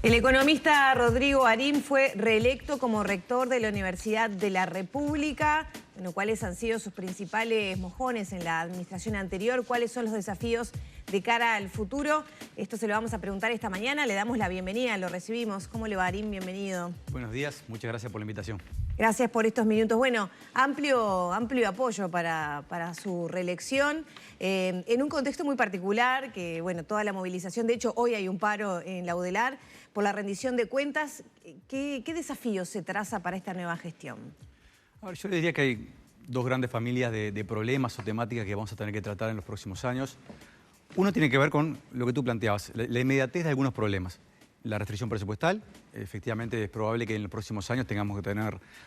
El economista Rodrigo Arim fue reelecto como rector de la Universidad de la República. Bueno, ¿cuáles han sido sus principales mojones en la administración anterior? ¿Cuáles son los desafíos de cara al futuro? Esto se lo vamos a preguntar esta mañana. Le damos la bienvenida, lo recibimos. ¿Cómo le va, Arim? Bienvenido. Buenos días, muchas gracias por la invitación. Gracias por estos minutos. Bueno, amplio apoyo para su reelección, en un contexto muy particular, que bueno, toda la movilización, de hecho hoy hay un paro en la UDELAR por la rendición de cuentas. ¿Qué desafíos se traza para esta nueva gestión? A ver, yo le diría que hay dos grandes familias de problemas o temáticas que vamos a tener que tratar en los próximos años. Uno tiene que ver con lo que tú planteabas, la inmediatez de algunos problemas. La restricción presupuestal, efectivamente es probable que en los próximos años tengamos que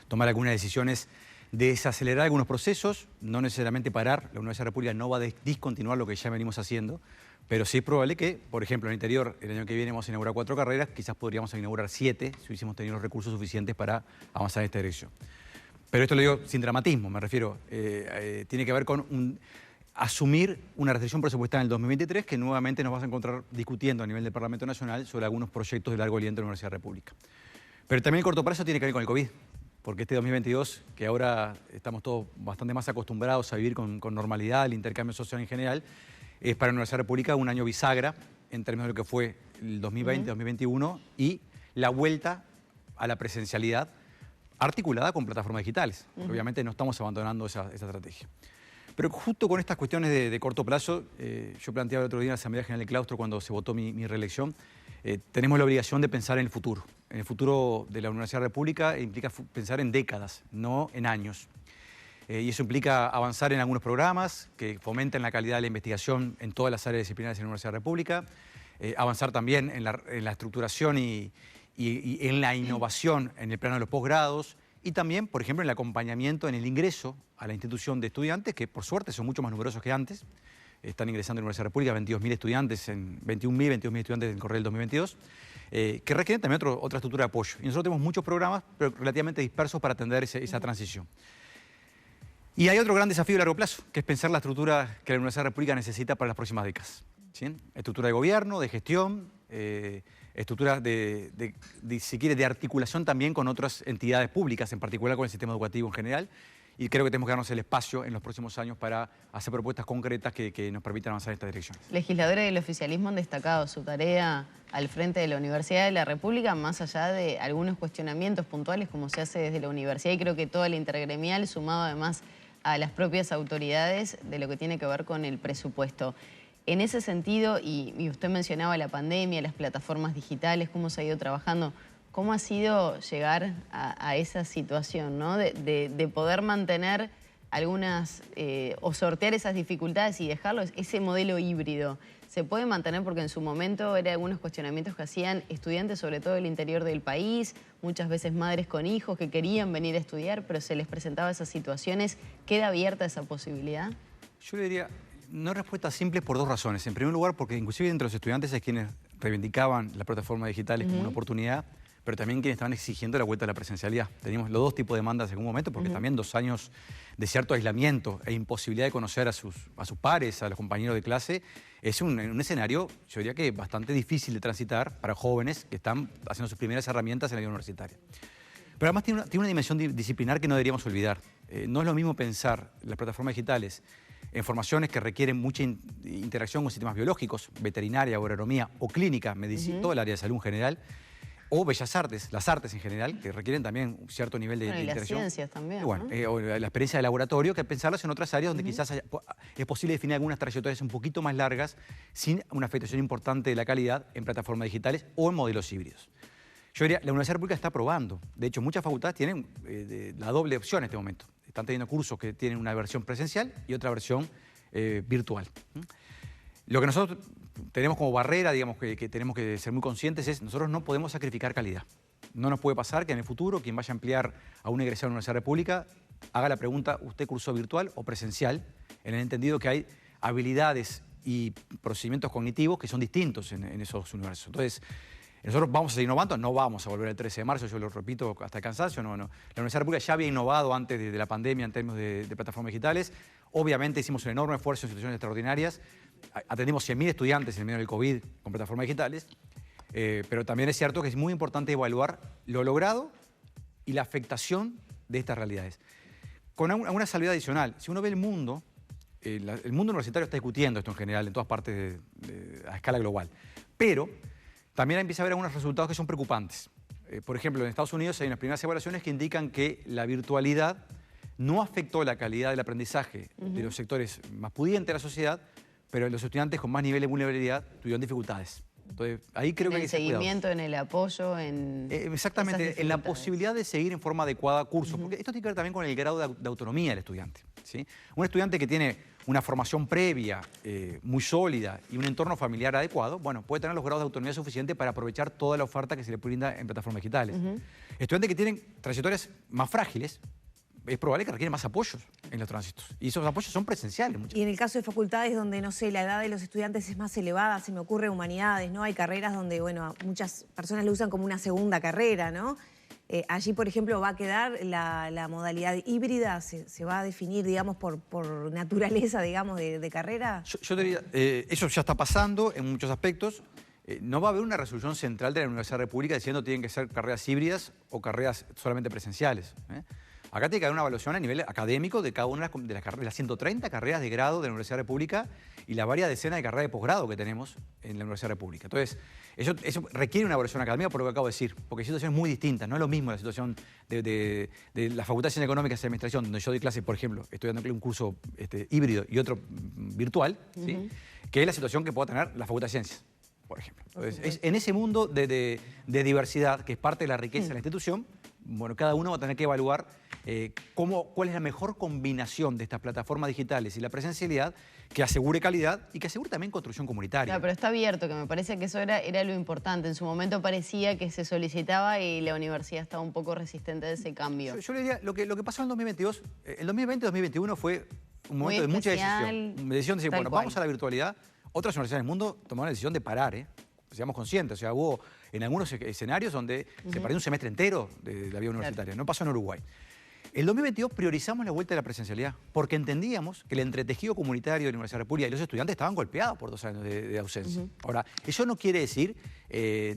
tomar algunas decisiones de desacelerar algunos procesos, no necesariamente parar. La Universidad de la República no va a discontinuar lo que ya venimos haciendo, pero sí es probable que, por ejemplo, en el interior, el año que viene vamos a inaugurar 4 carreras, quizás podríamos inaugurar 7 si hubiésemos tenido los recursos suficientes para avanzar en esta dirección. Pero esto lo digo sin dramatismo, me refiero, tiene que ver con asumir una restricción presupuestal en el 2023 que nuevamente nos vas a encontrar discutiendo a nivel del Parlamento Nacional sobre algunos proyectos de largo aliento de la Universidad de la República. Pero también el corto plazo tiene que ver con el COVID, porque este 2022, que ahora estamos todos bastante más acostumbrados a vivir con normalidad, el intercambio social en general, es para la Universidad de la República un año bisagra en términos de lo que fue el 2020-2021 y la vuelta a la presencialidad articulada con plataformas digitales. Obviamente no estamos abandonando esa estrategia. Pero justo con estas cuestiones de corto plazo, yo planteaba el otro día en la Asamblea General del Claustro cuando se votó mi reelección, tenemos la obligación de pensar en el futuro. En el futuro de la Universidad de la República implica pensar en décadas, no en años. Y eso implica avanzar en algunos programas que fomenten la calidad de la investigación en todas las áreas disciplinarias de la Universidad de la República, avanzar también en la estructuración y en la innovación en el plano de los posgrados, y también, por ejemplo, en el acompañamiento en el ingreso a la institución de estudiantes, que por suerte son mucho más numerosos que antes. Están ingresando en la Universidad de la República 22.000 estudiantes, 21.000 estudiantes en el correo del 2022, que requieren también otra estructura de apoyo. Y nosotros tenemos muchos programas, pero relativamente dispersos para atender esa transición. Y hay otro gran desafío de largo plazo, que es pensar la estructura que la Universidad de la República necesita para las próximas décadas. ¿Sí? Estructura de gobierno, de gestión, estructura si quiere, de articulación también con otras entidades públicas, en particular con el sistema educativo en general. Y creo que tenemos que darnos el espacio en los próximos años para hacer propuestas concretas que nos permitan avanzar en esta dirección. Legisladores del oficialismo han destacado su tarea al frente de la Universidad de la República, más allá de algunos cuestionamientos puntuales como se hace desde la universidad, y creo que toda la intergremial, sumado además a las propias autoridades de lo que tiene que ver con el presupuesto. En ese sentido, y usted mencionaba la pandemia, las plataformas digitales, cómo se ha ido trabajando, ¿cómo ha sido llegar a esa situación, ¿no? de poder mantener algunas, o sortear esas dificultades y dejarlo, ese modelo híbrido? ¿Se puede mantener? Porque en su momento eran algunos cuestionamientos que hacían estudiantes, sobre todo del interior del país, muchas veces madres con hijos que querían venir a estudiar, pero se les presentaba esas situaciones. ¿Queda abierta esa posibilidad? Yo le diría, no respuesta simple por dos razones. En primer lugar, porque inclusive entre los estudiantes es quienes reivindicaban las plataformas digitales como una oportunidad, pero también quienes estaban exigiendo la vuelta a la presencialidad. Teníamos los dos tipos de demandas en algún momento, porque también 2 años de cierto aislamiento e imposibilidad de conocer a sus pares, a los compañeros de clase, es un escenario, yo diría que bastante difícil de transitar para jóvenes que están haciendo sus primeras herramientas en la vida universitaria. Pero además tiene una dimensión disciplinar que no deberíamos olvidar. No es lo mismo pensar las plataformas digitales en formaciones que requieren mucha interacción con sistemas biológicos, veterinaria, agronomía o clínica, medicina, todo el área de salud en general, o bellas artes, las artes en general, que requieren también un cierto nivel de interacción. Las ciencias también, bueno, ¿no? O la experiencia de laboratorio, que pensarlas en otras áreas donde quizás es posible definir algunas trayectorias un poquito más largas sin una afectación importante de la calidad en plataformas digitales o en modelos híbridos. Yo diría, la Universidad República está probando. De hecho, muchas facultades tienen la doble opción en este momento. Están teniendo cursos que tienen una versión presencial y otra versión virtual. Lo que nosotros tenemos como barrera, digamos, que tenemos que ser muy conscientes es nosotros no podemos sacrificar calidad. No nos puede pasar que en el futuro quien vaya a emplear a un egresado de la Universidad de la República haga la pregunta, ¿usted cursó virtual o presencial? En el entendido que hay habilidades y procedimientos cognitivos que son distintos en esos universos. Entonces, nosotros vamos a seguir innovando, no vamos a volver el 13 de marzo, yo lo repito hasta el cansancio, no. La Universidad de la República ya había innovado antes de la pandemia en términos de plataformas digitales. Obviamente hicimos un enorme esfuerzo en situaciones extraordinarias. Atendimos 100.000 estudiantes en el medio del COVID con plataformas digitales. Pero también es cierto que es muy importante evaluar lo logrado y la afectación de estas realidades. Con una salvedad adicional, si uno ve el mundo universitario está discutiendo esto en general en todas partes a escala global, pero también empieza a haber algunos resultados que son preocupantes. Por ejemplo, en Estados Unidos hay unas primeras evaluaciones que indican que la virtualidad no afectó la calidad del aprendizaje de los sectores más pudientes de la sociedad, pero los estudiantes con más nivel de vulnerabilidad tuvieron dificultades. Entonces, ahí creo que hay que ser cuidadosos. En el seguimiento, en el apoyo, en... Exactamente, en la posibilidad de seguir en forma adecuada cursos, porque esto tiene que ver también con el grado de autonomía del estudiante, ¿sí? Un estudiante que tiene una formación previa muy sólida y un entorno familiar adecuado, bueno, puede tener los grados de autonomía suficientes para aprovechar toda la oferta que se le brinda en plataformas digitales. Estudiantes que tienen trayectorias más frágiles, es probable que requieren más apoyos en los tránsitos. Y esos apoyos son presenciales. Y en el caso de facultades donde, no sé, la edad de los estudiantes es más elevada, se me ocurre humanidades, ¿no? Hay carreras donde, bueno, muchas personas lo usan como una segunda carrera, ¿no? Allí, por ejemplo, va a quedar la modalidad híbrida, se va a definir, digamos, por naturaleza, digamos, de carrera. Yo diría, eso ya está pasando en muchos aspectos. No va a haber una resolución central de la Universidad de la República diciendo que tienen que ser carreras híbridas o carreras solamente presenciales. Acá tiene que haber una evaluación a nivel académico de cada una de las 130 carreras de grado de la Universidad de la República y la varias decenas de carreras de posgrado que tenemos en la Universidad de la República. Entonces, eso requiere una evaluación académica por lo que acabo de decir, porque hay situaciones muy distintas. No es lo mismo la situación de la Facultad de Ciencias Económicas y Administración, donde yo doy clases, por ejemplo, estoy dando un curso híbrido y otro virtual, ¿sí? Que es la situación que pueda tener la Facultad de Ciencias, por ejemplo. Entonces, en ese mundo de diversidad, que es parte de la riqueza de la institución, bueno, cada uno va a tener que evaluar cuál es la mejor combinación de estas plataformas digitales y la presencialidad que asegure calidad y que asegure también construcción comunitaria. Claro, pero está abierto, que me parece que eso era lo importante. En su momento parecía que se solicitaba y la universidad estaba un poco resistente a ese cambio. Yo le diría, lo que pasó en el 2022, el 2020-2021 fue un momento de mucha decisión. Decisión de decir, bueno, vamos a la virtualidad. Otras universidades del mundo tomaron la decisión de parar, seamos conscientes. O sea, hubo en algunos escenarios donde se perdió un semestre entero de la vida universitaria. No pasó en Uruguay. El 2022 priorizamos la vuelta de la presencialidad porque entendíamos que el entretejido comunitario de la Universidad de la República y los estudiantes estaban golpeados por 2 años de ausencia. Ahora, eso no quiere decir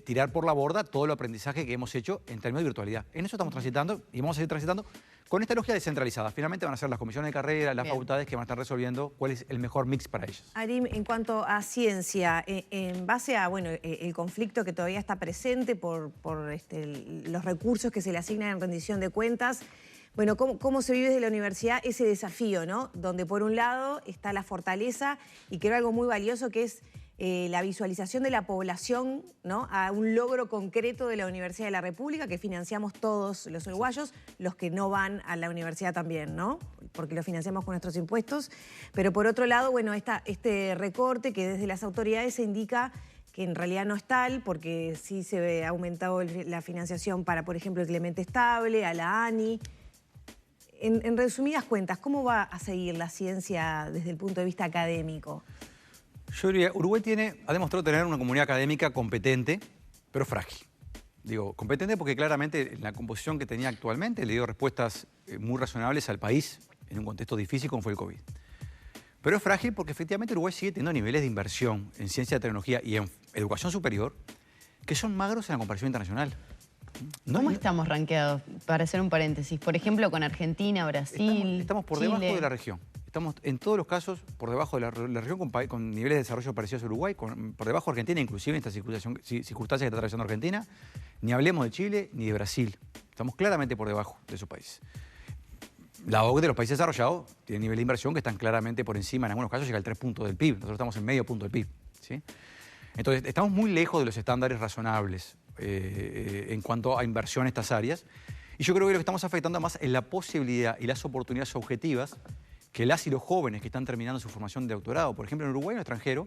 tirar por la borda todo el aprendizaje que hemos hecho en términos de virtualidad. En eso estamos transitando y vamos a seguir transitando con esta lógica descentralizada. Finalmente van a ser las comisiones de carrera, las facultades que van a estar resolviendo cuál es el mejor mix para ellos. Arim, en cuanto a ciencia, en base a el conflicto que todavía está presente por los recursos que se le asignan en rendición de cuentas, bueno, ¿cómo se vive desde la universidad ese desafío, ¿no? Donde por un lado está la fortaleza y creo algo muy valioso que es la visualización de la población, ¿no? A un logro concreto de la Universidad de la República que financiamos todos los uruguayos, los que no van a la universidad también, ¿no? Porque lo financiamos con nuestros impuestos. Pero por otro lado, bueno, este recorte que desde las autoridades se indica que en realidad no es tal, porque sí se ha aumentado la financiación para, por ejemplo, el Clemente Estable, a la ANI. En resumidas cuentas, ¿cómo va a seguir la ciencia desde el punto de vista académico? Yo diría, Uruguay ha demostrado tener una comunidad académica competente, pero frágil. Digo, competente porque claramente la composición que tenía actualmente le dio respuestas muy razonables al país en un contexto difícil como fue el COVID. Pero es frágil porque efectivamente Uruguay sigue teniendo niveles de inversión en ciencia, tecnología y en educación superior que son magros en la comparación internacional. ¿Cómo estamos rankeados? Para hacer un paréntesis, por ejemplo, con Argentina, Brasil, Estamos por Chile. debajo de la región. Estamos en todos los casos por debajo de la región con niveles de desarrollo parecidos a Uruguay, por debajo de Argentina, inclusive en estas circunstancias que está atravesando Argentina. Ni hablemos de Chile ni de Brasil. Estamos claramente por debajo de esos países. La OCDE de los países desarrollados tiene nivel de inversión que están claramente por encima, en algunos casos llega al 3 puntos del PIB. Nosotros estamos en medio punto del PIB. ¿Sí? Entonces, estamos muy lejos de los estándares razonables en cuanto a inversión en estas áreas. Y yo creo que lo que estamos afectando más es la posibilidad y las oportunidades objetivas que las y los jóvenes que están terminando su formación de doctorado, por ejemplo en Uruguay o en el extranjero,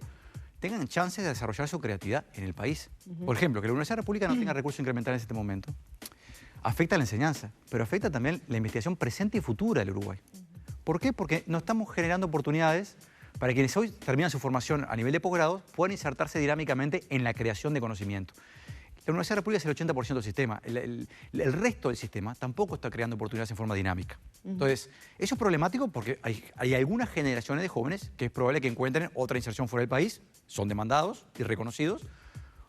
tengan chances de desarrollar su creatividad en el país. Por ejemplo, que la Universidad de la República no tenga recursos incrementales en este momento, afecta a la enseñanza, pero afecta también la investigación presente y futura del Uruguay. ¿Por qué? Porque no estamos generando oportunidades para quienes hoy terminan su formación a nivel de posgrado puedan insertarse dinámicamente en la creación de conocimiento. La Universidad de la República es el 80% del sistema. El resto del sistema tampoco está creando oportunidades en forma dinámica. Entonces, eso es problemático porque hay algunas generaciones de jóvenes que es probable que encuentren otra inserción fuera del país, son demandados y reconocidos,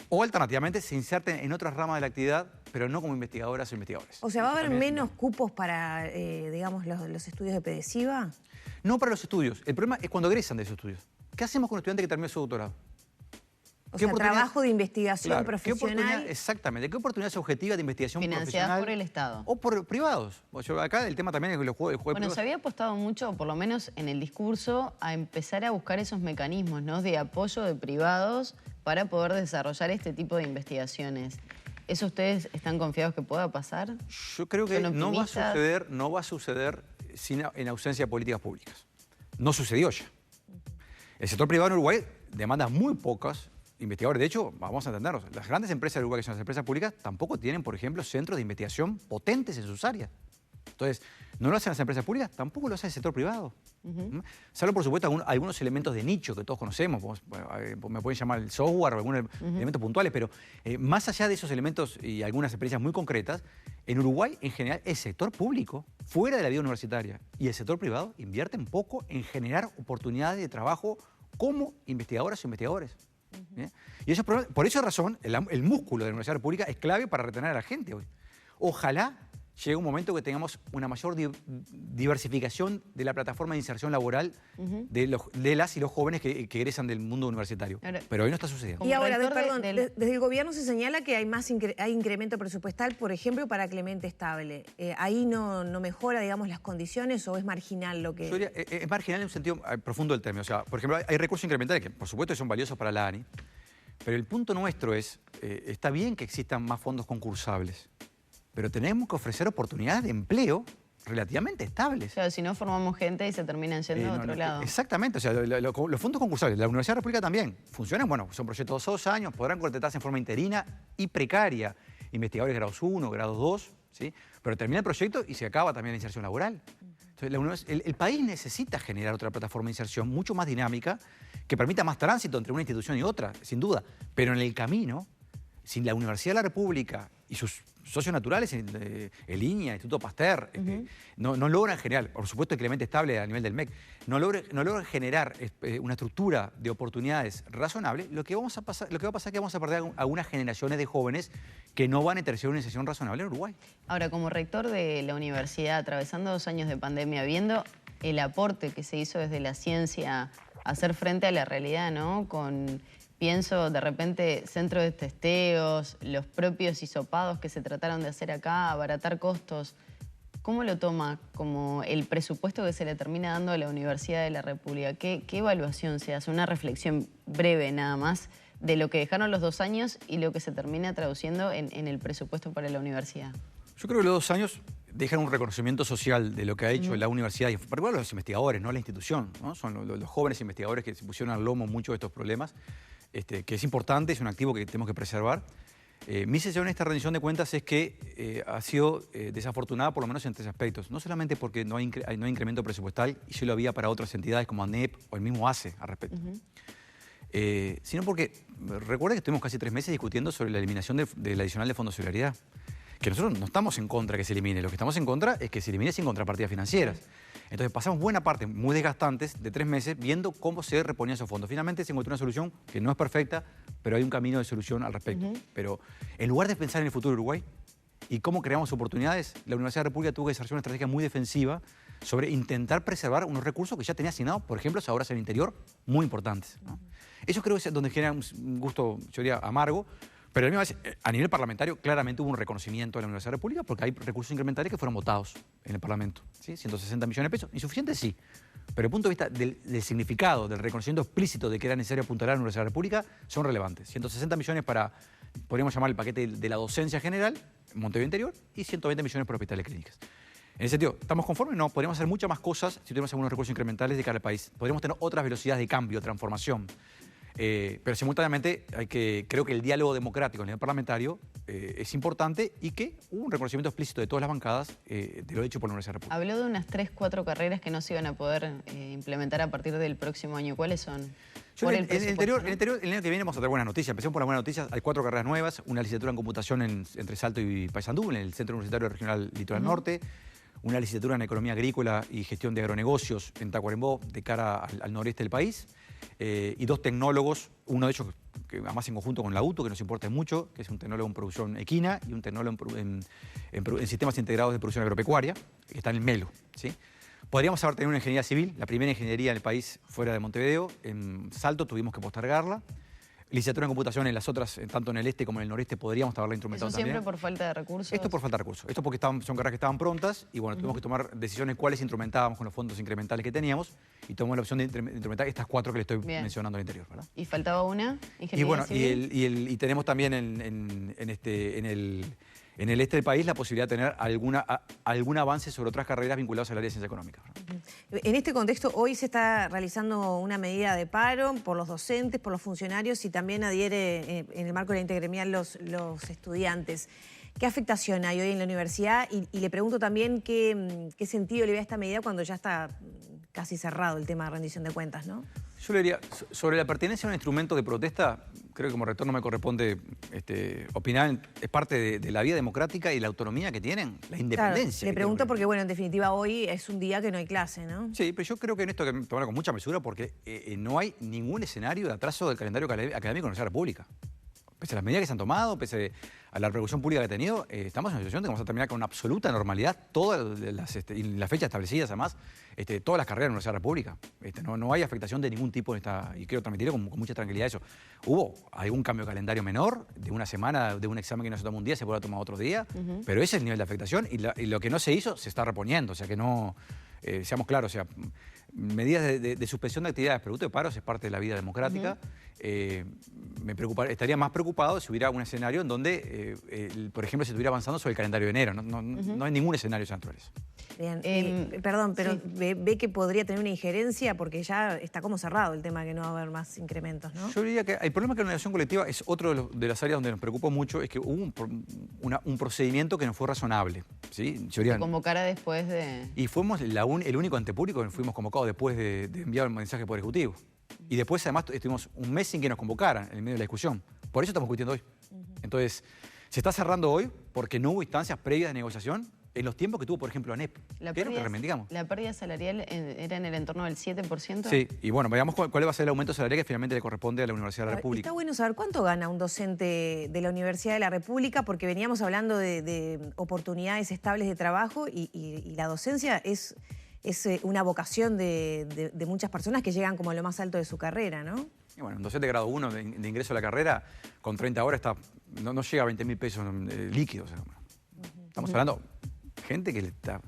O alternativamente se inserten en otras ramas de la actividad, pero no como investigadoras o investigadores. O sea, ¿va a haber También- menos cupos para, digamos, los estudios de PEDESIVA? No para los estudios. El problema es cuando egresan de esos estudios. ¿Qué hacemos con un estudiante que terminó su doctorado? O ¿Qué sea, oportunidad- trabajo de investigación Claro, ¿qué oportunidad- profesional. exactamente. ¿Qué oportunidades objetivas de investigación Financiadas profesional? por el Estado. O por privados. Acá el tema también es que los juegos Bueno, se había apostado mucho, por lo menos en el discurso, a empezar a buscar esos mecanismos, ¿no?, de apoyo de privados para poder desarrollar este tipo de investigaciones. ¿Eso ustedes están confiados que pueda pasar? Yo creo que ¿Son no va optimistas? a suceder en ausencia de políticas públicas. No sucedió ya. El sector privado en Uruguay demanda muy pocos investigadores. De hecho, vamos a entendernos, las grandes empresas de Uruguay, que son las empresas públicas, tampoco tienen, por ejemplo, centros de investigación potentes en sus áreas. Entonces, no lo hacen las empresas públicas, tampoco lo hace el sector privado. Salvo, por supuesto, algunos elementos de nicho que todos conocemos. Me pueden llamar el software o algunos elementos puntuales, pero más allá de esos elementos y algunas experiencias muy concretas, en Uruguay, en general, el sector público, fuera de la vida universitaria, y el sector privado invierten poco en generar oportunidades de trabajo como investigadoras o investigadores. ¿Bien? Y eso, por esa razón, el músculo de la Universidad Pública es clave para retener a la gente hoy. Ojalá llegue un momento que tengamos una mayor diversificación de la plataforma de inserción laboral de las y los jóvenes que egresan del mundo universitario. Ahora, pero hoy no está sucediendo. como Y ahora, rector perdón, del- desde el gobierno se señala que hay incremento presupuestal, por ejemplo, para Clemente Estable. ¿Ahí no mejora, digamos, las condiciones o es marginal lo que...? Yo diría, es marginal en un sentido profundo del término. O sea, por ejemplo, hay recursos incrementales que, por supuesto, son valiosos para la ANI, pero el punto nuestro es, está bien que existan más fondos concursables, pero tenemos que ofrecer oportunidades de empleo relativamente estables. Claro, si no formamos gente y se terminan yendo a otro lado. Exactamente, o sea, los fondos concursables, la Universidad República también funcionan, bueno, son proyectos de 2 años, podrán contratarse en forma interina y precaria, investigadores grados 1, grados 2, ¿sí? Pero termina el proyecto y se acaba también la inserción laboral. Entonces, el país necesita generar otra plataforma de inserción mucho más dinámica que permita más tránsito entre una institución y otra, sin duda, pero en el camino, sin la Universidad de la República y sus socios naturales, el INIA, Instituto Pasteur, no logran generar, por supuesto, el Clemente Estable a nivel del MEC, no logran generar una estructura de oportunidades razonable, lo que va a pasar es que vamos a perder algunas generaciones de jóvenes que no van a ejercer una inserción razonable en Uruguay. Ahora, como rector de la universidad, atravesando 2 años de pandemia, viendo el aporte que se hizo desde la ciencia a hacer frente a la realidad, ¿no? Pienso de repente centros de testeos, los propios hisopados que se trataron de hacer acá, abaratar costos. ¿Cómo lo toma como el presupuesto que se le termina dando a la Universidad de la República? ¿Qué evaluación se hace? Una reflexión breve nada más de lo que dejaron los 2 años y lo que se termina traduciendo en el presupuesto para la universidad. Yo creo que los 2 años dejan un reconocimiento social de lo que ha hecho la universidad, y en particular los investigadores, no la institución, ¿no? Son los jóvenes investigadores que se pusieron al lomo muchos de estos problemas, que es importante, es un activo que tenemos que preservar. Mi sensación en esta rendición de cuentas es que ha sido desafortunada por lo menos en 3 aspectos. No solamente porque no hay incremento presupuestal, y sí lo había para otras entidades como ANEP o el mismo ACE al respecto. Sino porque, recuerda que estuvimos casi 3 meses discutiendo sobre la eliminación del adicional de Fondo de Solidaridad. Que nosotros no estamos en contra de que se elimine, lo que estamos en contra es que se elimine sin contrapartidas financieras. Entonces pasamos buena parte, muy desgastantes, de 3 meses, viendo cómo se reponían esos fondos. Finalmente se encontró una solución que no es perfecta, pero hay un camino de solución al respecto. Pero en lugar de pensar en el futuro de Uruguay y cómo creamos oportunidades, la Universidad de la República tuvo que desarrollar una estrategia muy defensiva sobre intentar preservar unos recursos que ya tenía asignados, por ejemplo, las obras en el interior, muy importantes, ¿no? Eso creo que es donde genera un gusto, yo diría, amargo. Pero a la misma vez, a nivel parlamentario, claramente hubo un reconocimiento de la Universidad de la República porque hay recursos incrementales que fueron votados en el Parlamento. ¿Sí? 160 millones de pesos, insuficiente sí. Pero desde el punto de vista del significado, del reconocimiento explícito de que era necesario apuntalar a la Universidad de la República, son relevantes. 160 millones para, podríamos llamar el paquete de la docencia general, Montevideo Interior, y 120 millones para hospitales clínicas. En ese sentido, ¿estamos conformes? No, podríamos hacer muchas más cosas si tuviéramos algunos recursos incrementales de cara al país. Podríamos tener otras velocidades de cambio, transformación. Pero simultáneamente creo que el diálogo democrático a nivel parlamentario es importante y que hubo un reconocimiento explícito de todas las bancadas de lo hecho por la Universidad de la República. Habló de unas 3, 4 carreras que no se iban a poder implementar a partir del próximo año. ¿Cuáles son? En el año que viene vamos a tener buenas noticias. Empecemos por las buenas noticias. Hay 4 carreras nuevas, una licenciatura en computación entre Salto y Paysandú, en el Centro Universitario Regional Litoral Norte, una licenciatura en Economía Agrícola y Gestión de Agronegocios en Tacuarembó, de cara al noreste del país, y 2 tecnólogos, uno de ellos que además en conjunto con la UTU, que nos importa mucho, que es un tecnólogo en producción equina y un tecnólogo en sistemas integrados de producción agropecuaria, que está en el MELU, ¿sí? Podríamos haber tenido una ingeniería civil, la primera ingeniería en el país fuera de Montevideo. En Salto tuvimos que postergarla. Licenciatura en computación en las otras, tanto en el este como en el noreste, podríamos haberla instrumentado ¿Eso también. siempre por falta de recursos? Esto por falta de recursos. Esto porque son carreras que estaban prontas y bueno, tuvimos que tomar decisiones cuáles instrumentábamos con los fondos incrementales que teníamos y tomamos la opción de instrumentar estas 4 que le estoy mencionando al interior, ¿verdad? ¿Y faltaba una? Y bueno, y tenemos también en el este del país la posibilidad de tener algún avance sobre otras carreras vinculadas al área de ciencia económica, ¿verdad? En este contexto, hoy se está realizando una medida de paro por los docentes, por los funcionarios y también adhiere en el marco de la intergremial los estudiantes. ¿Qué afectación hay hoy en la universidad? Y le pregunto también qué sentido le ve a esta medida cuando ya está casi cerrado el tema de rendición de cuentas, ¿no? Yo le diría, sobre la pertenencia a un instrumento de protesta, creo que como rector no me corresponde opinar, es parte de la vida democrática y la autonomía que tienen, la independencia. Claro, le pregunto porque, bueno, en definitiva hoy es un día que no hay clase, ¿no? Sí, pero yo creo que en esto hay que tomarlo con mucha mesura porque no hay ningún escenario de atraso del calendario académico de la Universidad República. Pese a las medidas que se han tomado, pese a la repercusión pública que ha tenido, estamos en una situación de que vamos a terminar con una absoluta normalidad todas las fechas establecidas, además, todas las carreras de la Universidad de la República. No hay afectación de ningún tipo en esta, y quiero transmitirlo con mucha tranquilidad eso. Hubo algún cambio de calendario menor, de una semana, de un examen que no se toma un día, se puede tomar otro día, pero ese es el nivel de afectación y lo que no se hizo se está reponiendo, o sea que no, seamos claros, o sea, medidas de suspensión de actividades producto de paros es parte de la vida democrática. Estaría más preocupado si hubiera un escenario en donde, por ejemplo, se estuviera avanzando sobre el calendario de enero. No hay ningún escenario central eso. Bien, perdón, pero sí. ve que podría tener una injerencia porque ya está como cerrado el tema que no va a haber más incrementos, ¿no? Yo diría que el problema que la negociación colectiva es otro de las áreas donde nos preocupó mucho, es que hubo un procedimiento que no fue razonable, ¿sí? Se convocara después de... Y fuimos el único ente público que fuimos convocados después de enviar el mensaje por ejecutivo. Y después, además, estuvimos un mes sin que nos convocaran en el medio de la discusión. Por eso estamos discutiendo hoy. Entonces, se está cerrando hoy porque no hubo instancias previas de negociación en los tiempos que tuvo, por ejemplo, ANEP. ¿Qué es lo que reivindicamos? ¿La pérdida salarial era en el entorno del 7%? Sí, y bueno, veamos cuál va a ser el aumento salarial que finalmente le corresponde a la Universidad de la República. Está bueno saber cuánto gana un docente de la Universidad de la República, porque veníamos hablando de oportunidades estables de trabajo y la docencia es una vocación de muchas personas que llegan como a lo más alto de su carrera, ¿no? Y bueno, un docente de grado 1 de ingreso a la carrera, con 30 horas no llega a 20.000 pesos líquidos. Estamos hablando de gente que está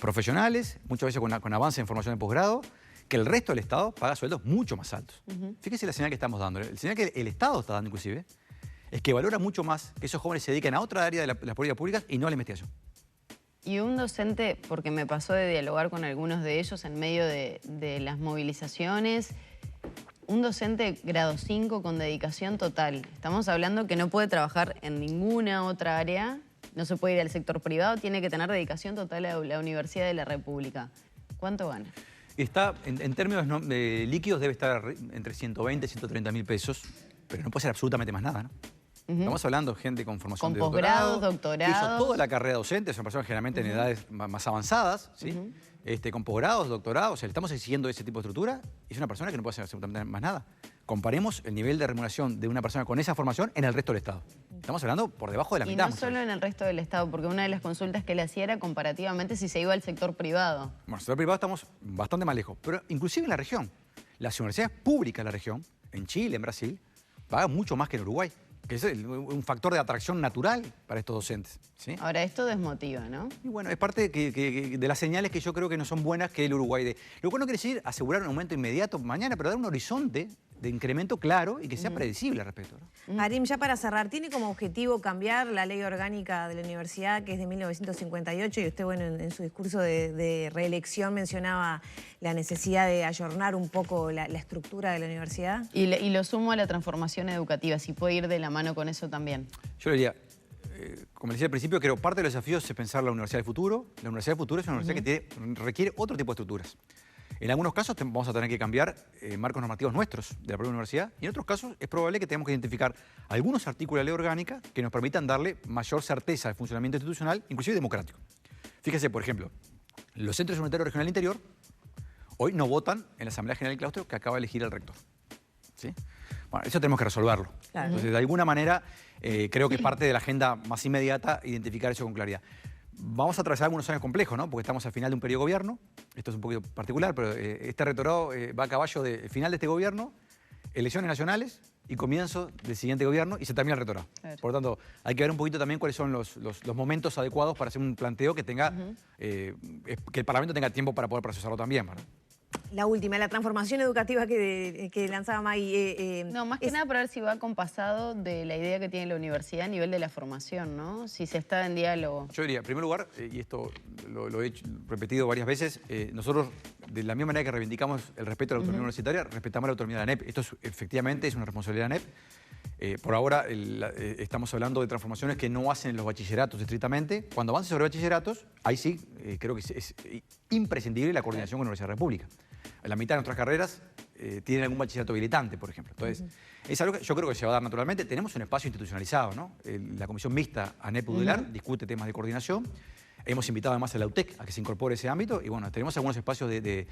profesionales, muchas veces con avance en formación de posgrado, que el resto del Estado paga sueldos mucho más altos. Fíjese la señal que estamos dando. El señal que el Estado está dando inclusive es que valora mucho más que esos jóvenes se dediquen a otra área de las políticas públicas y no a la investigación. Y un docente, porque me pasó de dialogar con algunos de ellos en medio de las movilizaciones, un docente grado 5 con dedicación total. Estamos hablando que no puede trabajar en ninguna otra área, no se puede ir al sector privado, tiene que tener dedicación total a la Universidad de la República. ¿Cuánto gana? Está, en términos líquidos, debe estar entre 120 y 130 mil pesos, pero no puede ser absolutamente más nada, ¿no? Estamos hablando de gente con formación de doctorado. Con posgrados, hizo toda la carrera docente, son personas generalmente en edades más avanzadas, ¿sí? Con posgrados, doctorados, o sea, le estamos exigiendo ese tipo de estructura y es una persona que no puede hacer absolutamente más nada. Comparemos el nivel de remuneración de una persona con esa formación en el resto del Estado. Estamos hablando por debajo de la mitad. Y no solo en el resto del Estado, porque una de las consultas que le hacía era comparativamente si se iba al sector privado. Bueno, en el sector privado estamos bastante más lejos, pero inclusive en la región. Las universidades públicas de la región, en Chile, en Brasil, pagan mucho más que en Uruguay, que es un factor de atracción natural para estos docentes, ¿sí? Ahora, esto desmotiva, ¿no? Y bueno, es parte de las señales que yo creo que no son buenas que el Uruguay dé. Lo cual no quiere decir asegurar un aumento inmediato mañana, pero dar un horizonte de incremento claro y que sea predecible al respecto, ¿no? Arim, ya para cerrar, ¿tiene como objetivo cambiar la ley orgánica de la universidad, que es de 1958? Y usted, bueno, en su discurso de reelección mencionaba la necesidad de ayornar un poco la estructura de la universidad. Y lo sumo a la transformación educativa, si puede ir de la mano con eso también. Yo le diría, como decía al principio, creo que parte de los desafíos es pensar la universidad del futuro. La universidad del futuro es una universidad que requiere otro tipo de estructuras. En algunos casos vamos a tener que cambiar marcos normativos nuestros de la propia universidad y en otros casos es probable que tengamos que identificar algunos artículos de la ley orgánica que nos permitan darle mayor certeza al funcionamiento institucional, inclusive democrático. Fíjese, por ejemplo, los centros universitarios regional interior hoy no votan en la Asamblea General del Claustro que acaba de elegir el rector, ¿sí? Bueno, eso tenemos que resolverlo. Claro. Entonces, de alguna manera, creo que es parte de la agenda más inmediata identificar eso con claridad. Vamos a atravesar algunos años complejos, ¿no? Porque estamos al final de un periodo de gobierno. Esto es un poquito particular, pero este rectorado va a caballo del final de este gobierno, elecciones nacionales y comienzo del siguiente gobierno y se termina el rectorado. Claro. Por lo tanto, hay que ver un poquito también cuáles son los momentos adecuados para hacer un planteo que tenga, que el Parlamento tenga tiempo para poder procesarlo también, ¿verdad? La última, la transformación educativa que lanzaba May. No, más que nada para ver si va acompasado de la idea que tiene la universidad a nivel de la formación, ¿no? Si se está en diálogo. Yo diría, en primer lugar, y esto lo he repetido varias veces, nosotros, de la misma manera que reivindicamos el respeto a la autonomía universitaria, respetamos la autonomía de la ANEP. Esto efectivamente es una responsabilidad de la ANEP. Por ahora estamos hablando de transformaciones que no hacen los bachilleratos estrictamente. Cuando avance sobre bachilleratos, ahí sí creo que es imprescindible la coordinación con la Universidad de la República. La mitad de nuestras carreras tienen algún bachillerato habilitante, por ejemplo. Entonces, es algo que yo creo que se va a dar naturalmente. Tenemos un espacio institucionalizado, ¿no? La Comisión Mixta ANEP-UDELAR discute temas de coordinación. Hemos invitado además a la UTEC a que se incorpore ese ámbito y bueno, tenemos algunos espacios de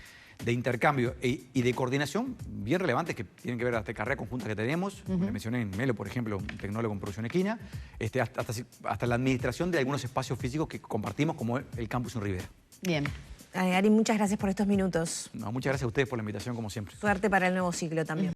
intercambio y de coordinación bien relevantes que tienen que ver hasta carrera conjunta que tenemos. Les mencioné en Melo, por ejemplo, un tecnólogo en producción equina, hasta la administración de algunos espacios físicos que compartimos como el campus en Rivera. Bien. Arim, muchas gracias por estos minutos. No, muchas gracias a ustedes por la invitación como siempre. Suerte para el nuevo ciclo también.